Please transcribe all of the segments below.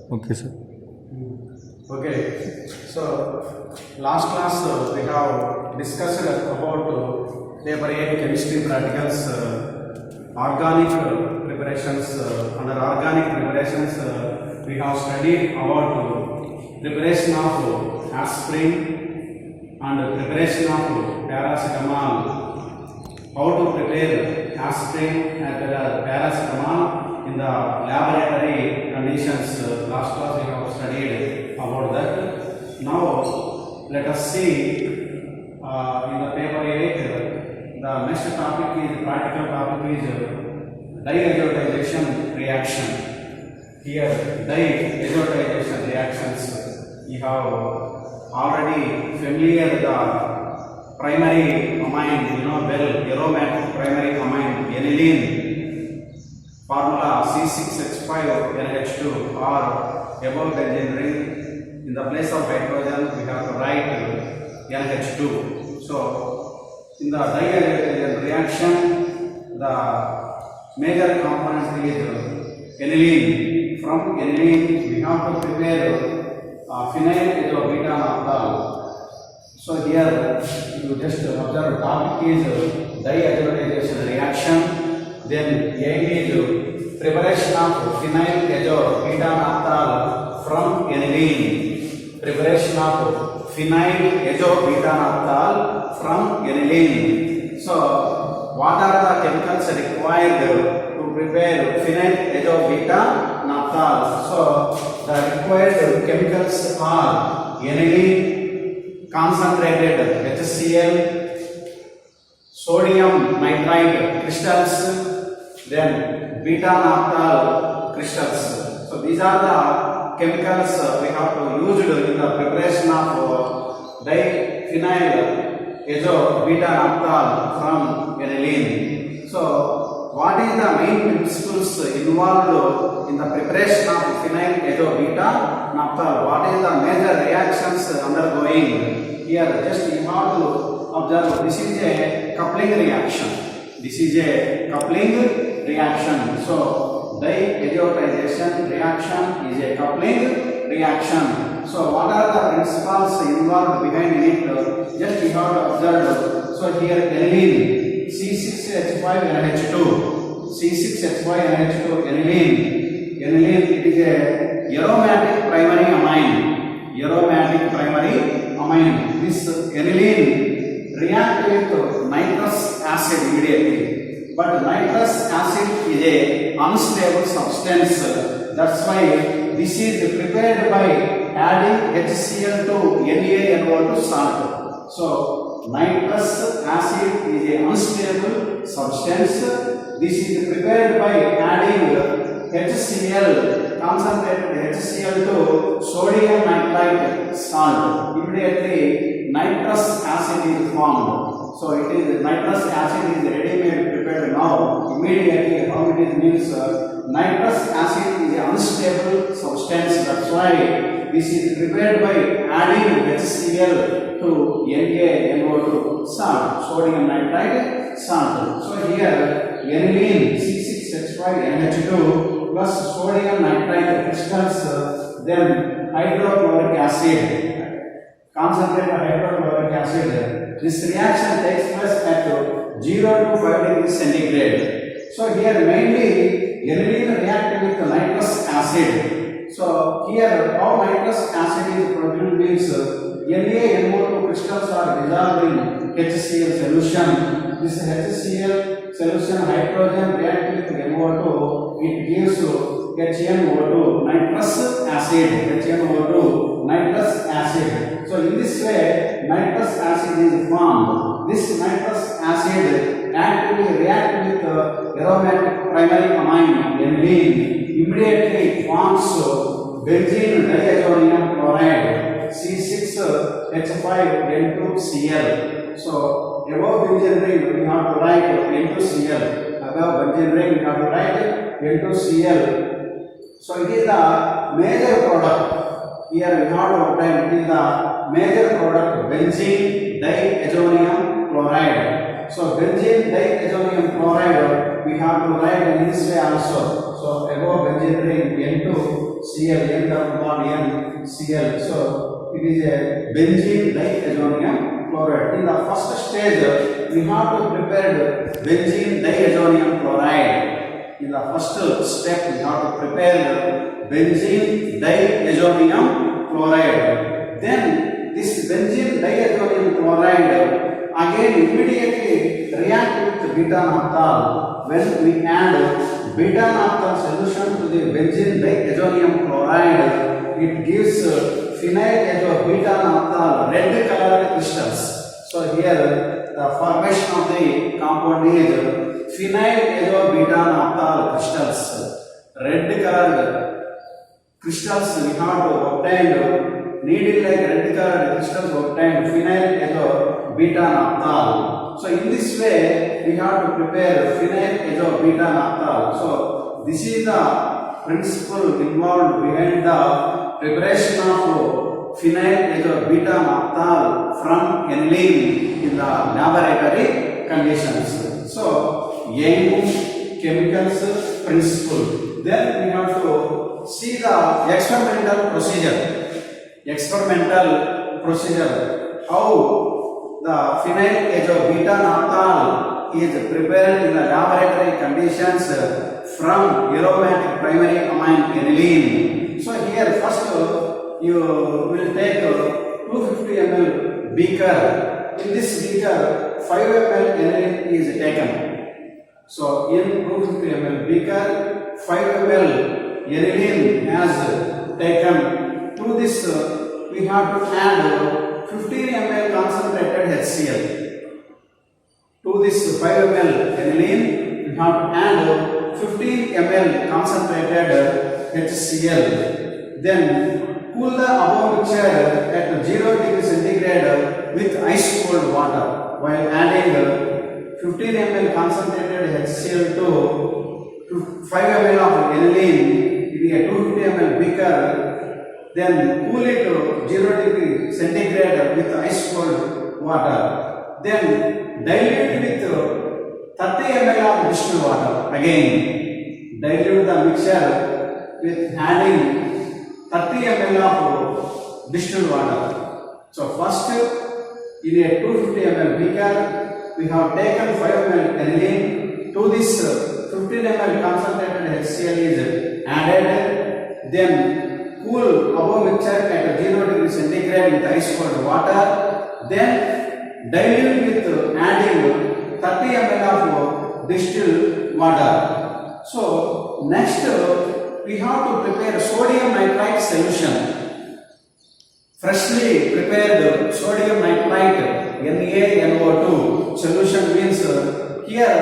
Okay, sir. Okay, so last class we have discussed about paper 8 chemistry practicals, organic preparations. Under organic preparations, we have studied about preparation of aspirin and preparation of paracetamol. How to prepare aspirin and paracetamol in the laboratory conditions. Last class we have studied about that. Now let us see in the paper 8 the next topic is practical topic is diazotization reaction. Here diazotization reactions we have already familiar the primary amine, well, aromatic primary amine aniline, formula C6H5NH2 or above benzene ring. In the place of hydrogen we have to write NH2. So in the diazotization reaction the major component is aniline. From aniline we have to prepare phenyl beta naphthol. So here you just observe topic is diazotization reaction. Then aim is preparation of phenyl beta naphthol from aniline. Preparation of phenyl beta naphthol from aniline. So what are the chemicals required to prepare phenyl beta naphthol? So the required chemicals are aniline, concentrated HCl, sodium nitrite crystals, then beta naphthol crystals. So these are the chemicals we have to use in the preparation of diphenyl beta naphthol from aniline. So what is the main principles involved in the preparation of phenyl beta naphthol? What is the major reactions undergoing? Here just you have to observe this is a coupling reaction. This is a coupling reaction. So diazotization reaction is a coupling reaction. So what are the principles involved behind it? Just you have to observe. So here aniline C6H5NH2. C6H5NH2 aniline. Aniline it is a aromatic primary amine. Aromatic primary amine. This aniline react with nitrous acid immediately. But nitrous acid is a unstable substance. That's why this is prepared by adding HCl to NaNO2 salt. So nitrous acid is a unstable substance. This is prepared by adding HCl, concentrated HCl to sodium nitrite salt. Immediately nitrous acid is formed. So it is nitrous acid is ready-made prepared now. Immediately how it is means nitrous acid is an unstable substance. That's why this is prepared by adding HCl to NaNO2 salt, sodium nitrite salt. So here aniline C6H5NH2 plus sodium nitrite crystals, then hydrochloric acid, concentrated hydrochloric acid. This reaction takes place at 0 to 5 degrees centigrade. So here mainly aniline react with nitrous acid. So here how nitrous acid is produced means NaNO2 crystals are dissolved in HCl solution. This HCl solution hydrogen react with NO2. It gives HNO2 nitrous acid. HNO2 nitrous acid. So in this way nitrous acid is formed. This nitrous acid actively react with aromatic primary amine aniline. Immediately forms benzene diazonium chloride C6H5N2Cl. So above benzene ring we have to write N2Cl. Above benzene ring we have to write N2Cl. So it is the major product. Here we have to obtain it is the major product benzene diazonium chloride. So benzene diazonium chloride we have to write in this way also. So above benzene ring N2Cl, N double bond NCl. So it is a benzene diazonium chloride. In the first stage, we have to prepare benzene diazonium chloride. In the first step, we have to prepare benzene diazonium chloride. Then this benzene diazonium chloride again immediately react with beta naphthol. When we add beta naphthol solution to the benzene diazonium chloride, it gives phenyl beta naphthol red colored crystals. So here the formation of the compound is phenyl beta naphthol crystals. Red colored crystals we have to obtain, needle like red colored crystals obtained phenyl beta naphthol. So in this way we have to prepare phenyl beta naphthol. So this is the principle involved behind the preparation of phenyl beta naphthol from aniline in the laboratory conditions. So Young chemicals principle. Then we have to see the experimental procedure. How the phenyl beta naphthol is prepared in the laboratory conditions from aromatic primary amine aniline. So here first you will take 250 ml beaker. In this beaker 5 ml aniline is taken. So in 250 ml beaker 5 ml aniline has taken. To this we have to add 15 ml concentrated HCl. To this 5 ml aniline we have to add 15 ml concentrated HCl. Then cool the above mixture at 0 degree centigrade with ice cold water. While adding 15 ml concentrated HCl to 5 ml of aniline in a 250 ml beaker, then cool it to 0 degree centigrade with ice cold water. Then dilute with 30 ml of distilled water. Again, dilute the mixture with adding 30 ml of distilled water. So first in a 250 ml beaker we have taken 5 ml aniline. To this 15 ml concentrated HCl is added. Then cool above mixture at 0 degree centigrade with ice cold water. Then dilute with adding 30 ml of distilled water. So next we have to prepare sodium nitrite solution. Freshly prepared sodium nitrite NaNO2 solution means here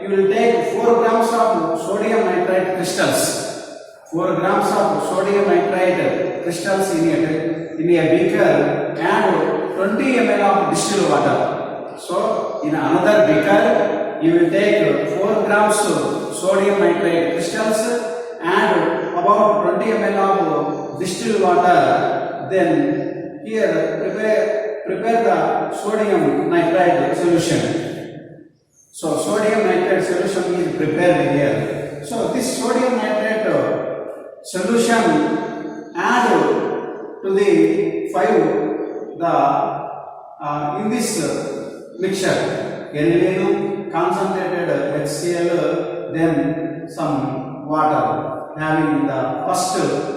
you will take 4 grams of sodium nitrite crystals. 4 grams of sodium nitrite crystals in a beaker and 20 ml of distilled water. So in another beaker you will take 4 grams sodium nitrite crystals and about 20 ml of distilled water. Then here prepare the sodium nitrite solution. So sodium nitrate solution is prepared here. So this sodium nitrate solution add to the 5 in this mixture aniline, concentrated HCl, then some water having the first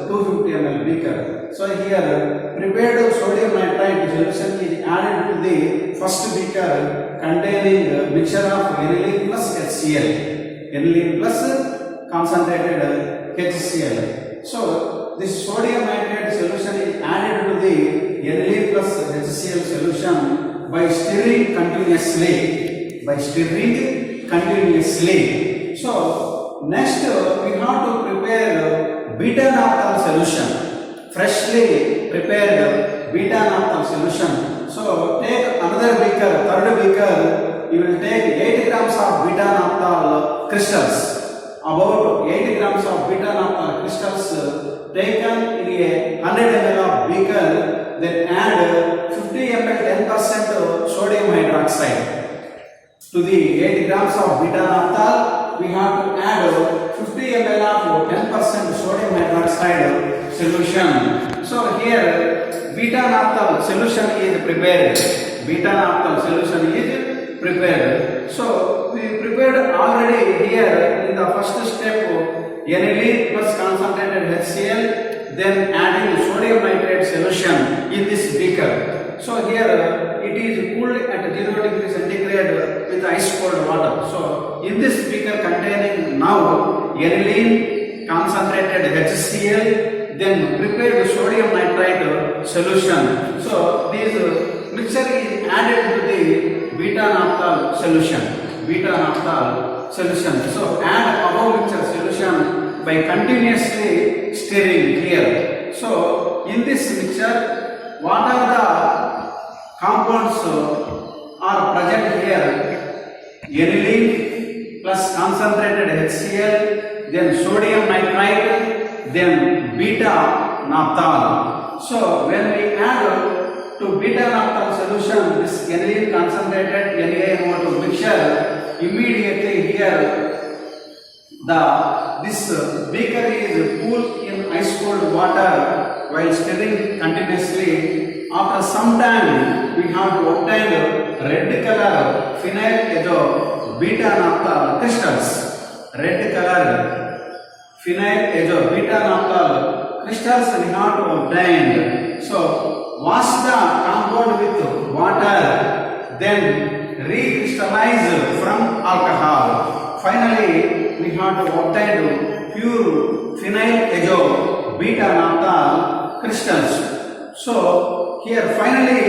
250 ml beaker. So here prepared sodium nitrite solution is added to the first beaker containing mixture of aniline plus HCl, aniline plus concentrated HCl. So this sodium nitrate solution is added to the aniline plus HCl solution by stirring continuously. So next we have to prepare beta naphthol solution. Freshly prepared beta naphthol solution. So take another beaker, third beaker, you will take 80 grams of beta naphthol crystals. About 80 grams of beta naphthol crystals taken in a 100 ml of beaker. Then add 50 ml 10% sodium hydroxide. To the 80 grams of beta naphthol we hydroxide solution. So here beta naphthol solution is prepared. Beta naphthol solution is prepared. So we prepared already here in the first step aniline plus concentrated HCl, then adding sodium nitrate solution in this beaker. So here it is cooled at 0 degree centigrade with ice cold water. So in this beaker containing now aniline, concentrated HCl, then prepared sodium nitrite solution. So this mixture is added to the beta naphthol solution. Beta naphthol solution. So add above mixture solution by continuously stirring here. So in this mixture, what are the compounds are present here? Aniline plus concentrated HCl, then sodium nitrite, then beta naphthol. So when we add to beta naphthol solution this aniline concentrated NaNO2 mixture, immediately here this beaker is cooled in ice cold water while stirring continuously. After some time we have to obtain red color phenyl azo beta naphthol crystals. Red color phenyl azo beta naphthol crystals we have to obtain. So wash the compound with water, then recrystallize from alcohol. Finally we have to obtain pure phenyl azo beta naphthol crystals. So here finally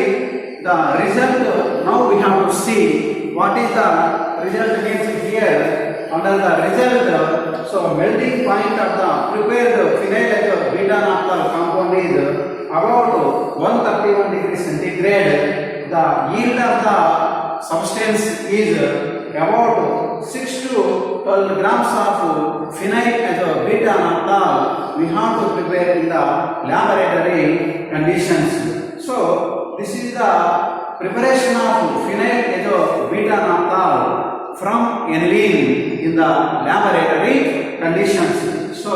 the result, now we have to see what is the result means here. Under the result, so melting point of the prepared phenyl azo beta naphthol compound is about 131 degree centigrade. The yield of the substance is about 6 to 12 grams of phenyl azo beta naphthol we have to prepare in the laboratory conditions. So this is the preparation of phenyl azo beta naphthol from aniline in the laboratory conditions. So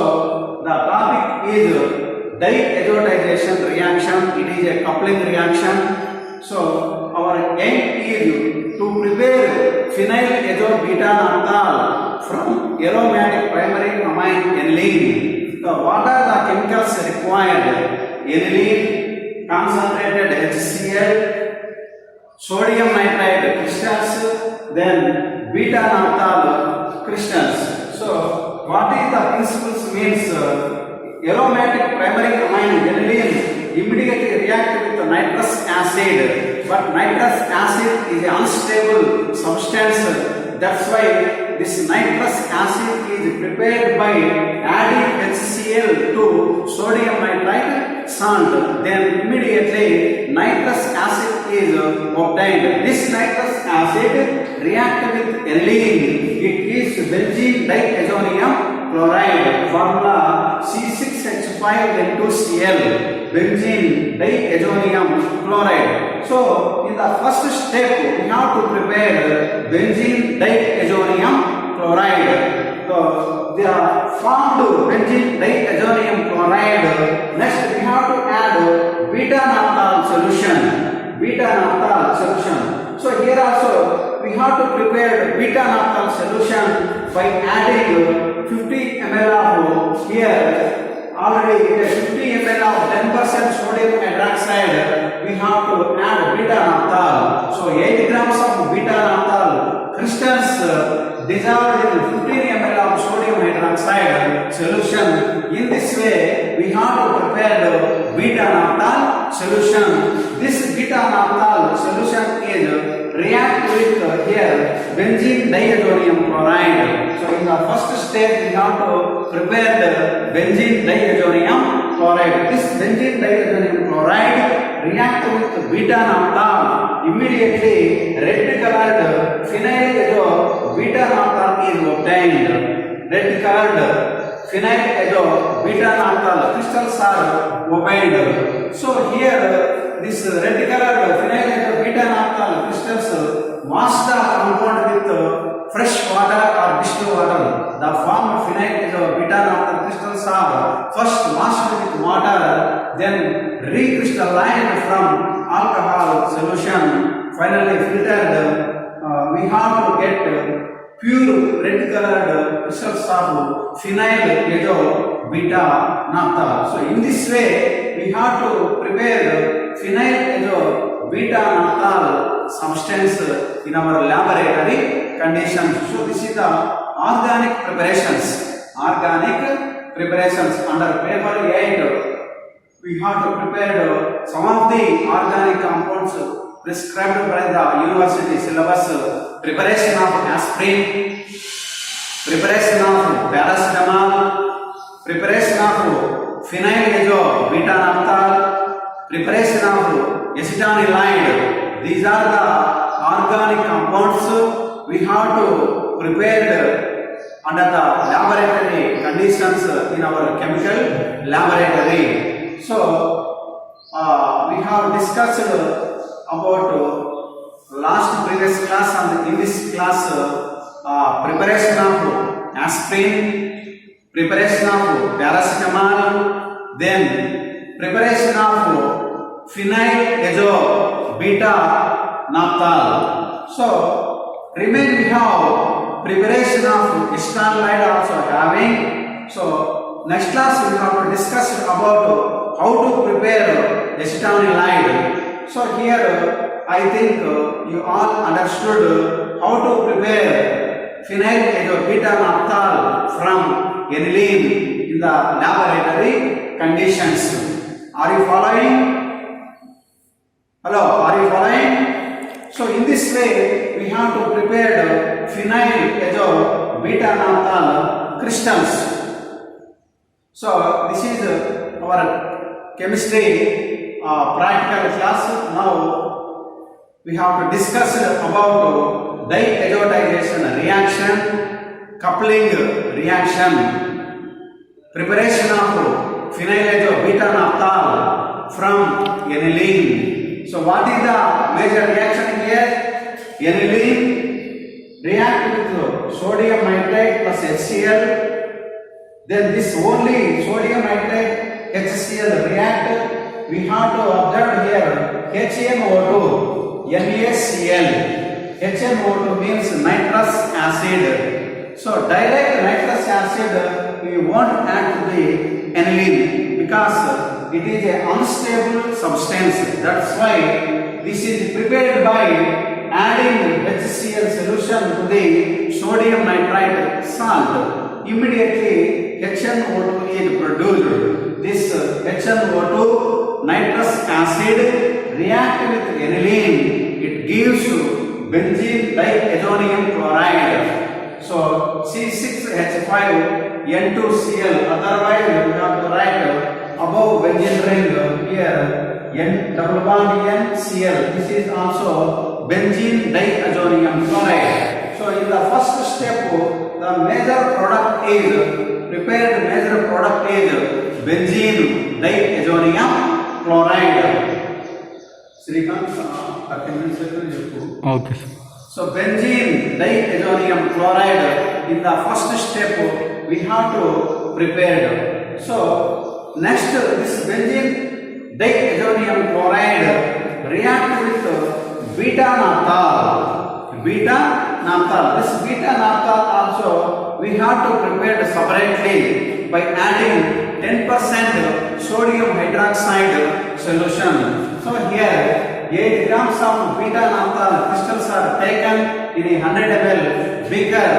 the topic is diazotization reaction. It is a coupling reaction. So our aim is to prepare phenyl azo beta naphthol from aromatic primary amine aniline. So what are the chemicals required? Aniline, concentrated HCl, sodium nitrite crystals, then beta naphthol crystals. So what is the principles means? Aromatic primary amine aniline immediately react with nitrous acid, but nitrous acid is an unstable substance. That's why this nitrous acid is prepared by adding HCl to sodium nitrite salt. Then immediately nitrous acid is obtained. This nitrous acid react with aniline. It gives benzene diazonium chloride, formula C6H5N2Cl, benzene diazonium chloride. So in the first step we have to prepare benzene diazonium chloride. So they are formed benzene diazonium chloride. Next we have to add beta naphthol solution. Beta naphthol solution. So here also we have to prepare beta naphthol solution by adding 50 ml of here already 50 ml of 10% sodium hydroxide. We have to add beta naphthol. So 8 grams of beta naphthol crystals dissolved in 15 ml of sodium hydroxide solution. In this way we have to prepare the beta naphthol solution. This beta naphthol solution is react with here benzene diazonium chloride. So in the first step we have to prepare the benzene diazonium chloride. This benzene diazonium chloride react with beta naphthol. Immediately red colored phenyl azo beta naphthol is obtained. Red colored phenyl azo beta naphthol crystals are obtained. So here this red color phenyl azo beta naphthol crystals wash the compound with fresh water or distilled water. The formed phenyl beta naphtha crystals are first washed with water, then recrystallized from alcohol solution, finally filtered. We have to get pure red colored crystals of phenyl beta naphtha. So in this way we have to prepare phenyl beta naphtha substance in our laboratory conditions. So this is the organic preparations. Under paper 8 we have to prepare some of the organic compounds prescribed by the university syllabus. Preparation of aspirin, preparation of paracetamol, preparation of phenyl beta naphtha, preparation of acetanilide. These are the organic compounds we have to prepare under the laboratory conditions in our chemical laboratory. So we have discussed about last previous class and in this class preparation of aspirin, preparation of paracetamol, then preparation of phenyl beta naphtha. So remain we have preparation of acetanilide also having. So next class we have to discuss about how to prepare acetanilide. So here I think you all understood how to prepare phenyl beta naphtha from aniline in the laboratory conditions. Are you following? Hello, are you following? So in this way we have to prepare phenyl beta naphtha crystals. So this is our chemistry practical class. Now we have to discuss about diazotization reaction, coupling reaction, preparation of phenyl beta naphtha from aniline. So what is the major reaction here? Aniline react with sodium nitrate plus HCl. Then this only sodium nitrate HCl react. We have to observe here HNO2, NaCl. HNO2 means nitrous acid. So direct nitrous acid we won't add to the aniline because it is an unstable substance. That's why this is prepared by adding HCl solution to the sodium nitrite salt. Immediately HNO2 is produced. This HNO2 nitrous acid react with aniline. It gives benzene diazonium chloride. So C6H5N2Cl. Otherwise you have to write above benzene ring here N double bond NCl. This is also benzene diazonium chloride. So in the first step the major product is benzene diazonium chloride. Srikanth, 30 minutes Okay. So benzene diazonium chloride in the first step we have to prepare. So next this benzene diazonium chloride react with beta naphtha. This beta naphtha also we have to prepare separately by adding 10% sodium hydroxide solution. So here 8 grams of beta naphtha crystals are taken in a 100 ml beaker.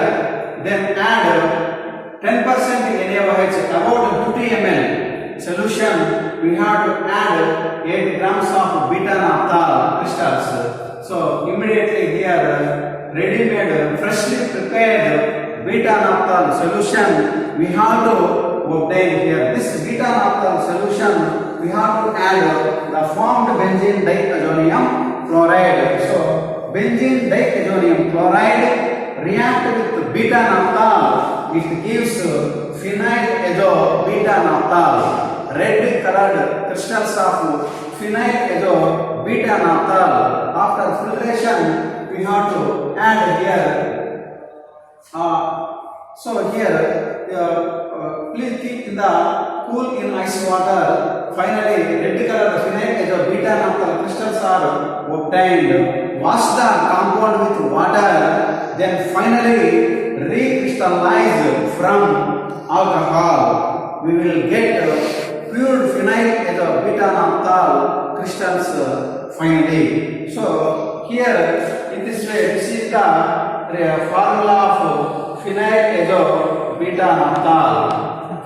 Then add 10% NaOH, about 50 ml solution. We have to add 8 grams of beta naphtha crystals. So immediately here ready-made, freshly prepared beta naphtha solution we have to obtain here. This beta naphtha solution we have to add the formed benzene diazonium chloride. So benzene diazonium chloride react with beta naphtha. It gives phenyl beta naphtha. Red colored crystals of phenyl beta naphtha. After filtration we have to add here So here, please keep in the cool in ice water. Finally, red color phenyl as a beta naphtha crystals are obtained. Wash the compound with water, then finally recrystallize from alcohol. We will get pure phenyl as a beta naphtha crystals finally. So here in this way, this is the formula of phenyl azo beta naphthol.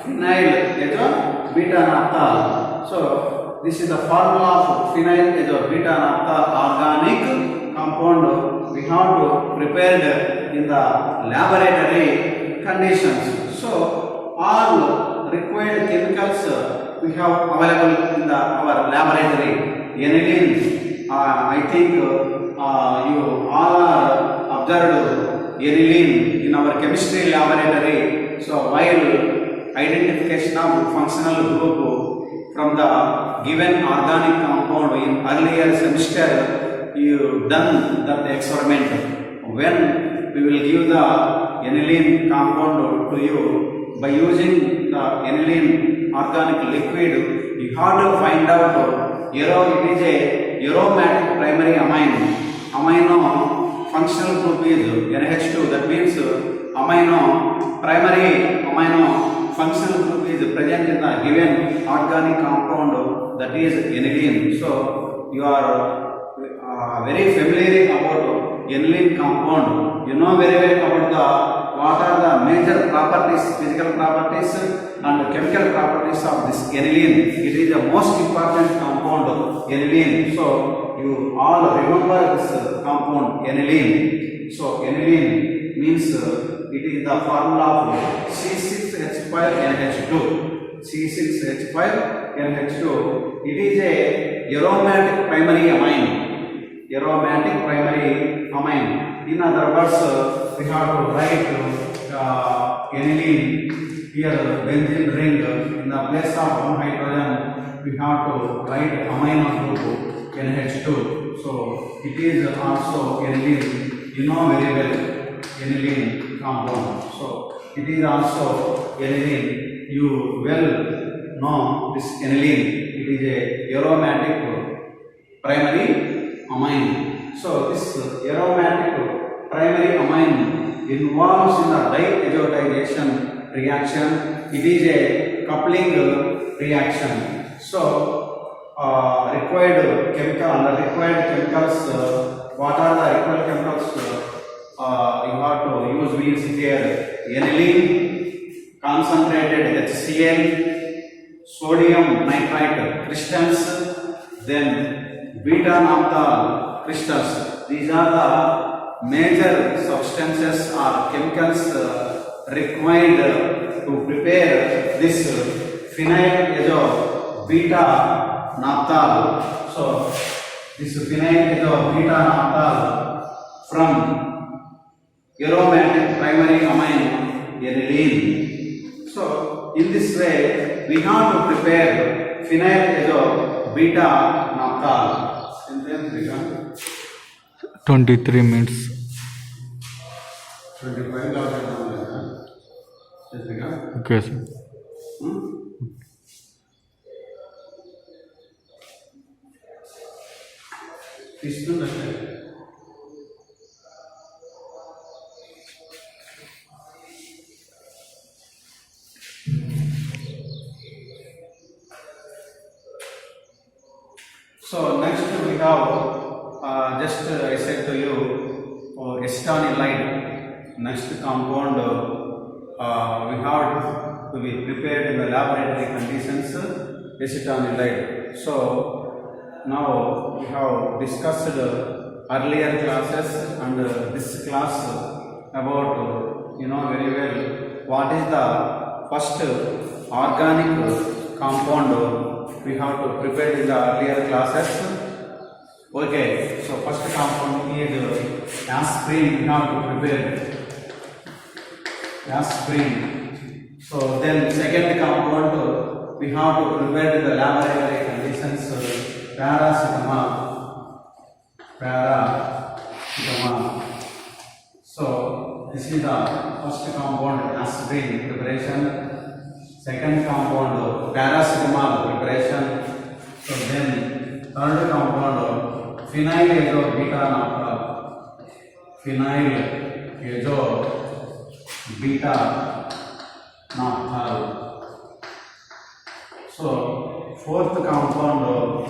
Phenyl azo beta naphthol. So this is the formula of phenyl azo beta naphthol organic compound. We have to prepare in the laboratory conditions. So all required chemicals we have available in our laboratory. Aniline, I think you all are observed aniline in our chemistry laboratory. So while identification of functional group from the given organic compound in earlier semester, you done that experiment. When we will give the aniline compound to you, by using the aniline organic liquid, you have to find out it is a aromatic primary amine. Amino functional group is NH2. That means primary amino functional group is present in the given organic compound, that is aniline. So you are very familiar about aniline compound. You know very well about what are the major properties, physical properties and chemical properties of this aniline. It is the most important compound, aniline. So you all remember this compound aniline. So aniline means it is the formula of C6H5NH2. C6H5NH2. It is a aromatic primary amine. Aromatic primary amine. In other words, we have to write aniline here, benzene ring. In the place of one hydrogen, we have to write amino group NH2. So it is also aniline. You know very well aniline compound. So it is also aniline. You well know this aniline. It is a aromatic primary amine. So this aromatic primary amine involves in the diazotization reaction. It is a coupling reaction. So required chemicals, what are the required chemicals you have to use means here aniline, concentrated HCl, sodium nitrite crystals, then beta naphtha crystals. These are the major substances or chemicals required to prepare this phenyl azo beta naphthol. So this phenyl azo beta naphthol from aromatic primary amine aniline. So in this way we have to prepare phenyl azo beta naphthol. 23 minutes. 25 Okay, sir. So next we have just I said to you acetonylide. Next compound we have to be prepared in the laboratory conditions, acetonylide. So now we have discussed earlier classes and this class about you know very well what is the first organic compound we have to prepare in the earlier classes. Okay, so first compound is aspirin. We have to prepare aspirin. So then second compound we have to prepare in the laboratory conditions, paracetamol. So this is the first compound aspirin preparation. Second compound paracetamol preparation. So then third compound phenyl beta naphtha. Phenyl beta naphtha. So fourth compound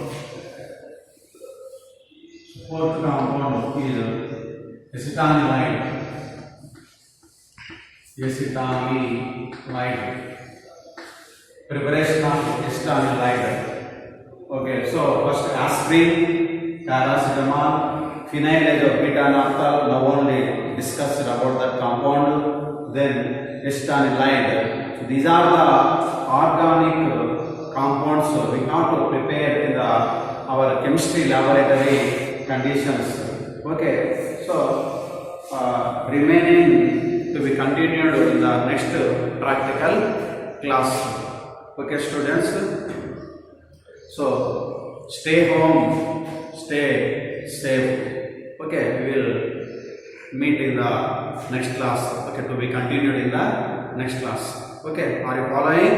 is acetanilide. Preparation of acetanilide. Okay, so first aspirin, paracetamol, phenyl beta naphtha. Now only discussed about that compound. Then acetanilide. These are the organic compounds we have to prepare in our chemistry laboratory conditions. Okay, so remaining to be continued in the next practical class. Okay, students. So stay home, stay safe. Okay, we will meet in the next class. Okay, to be continued in the next class. Okay, are you following?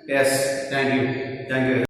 Yes, thank you.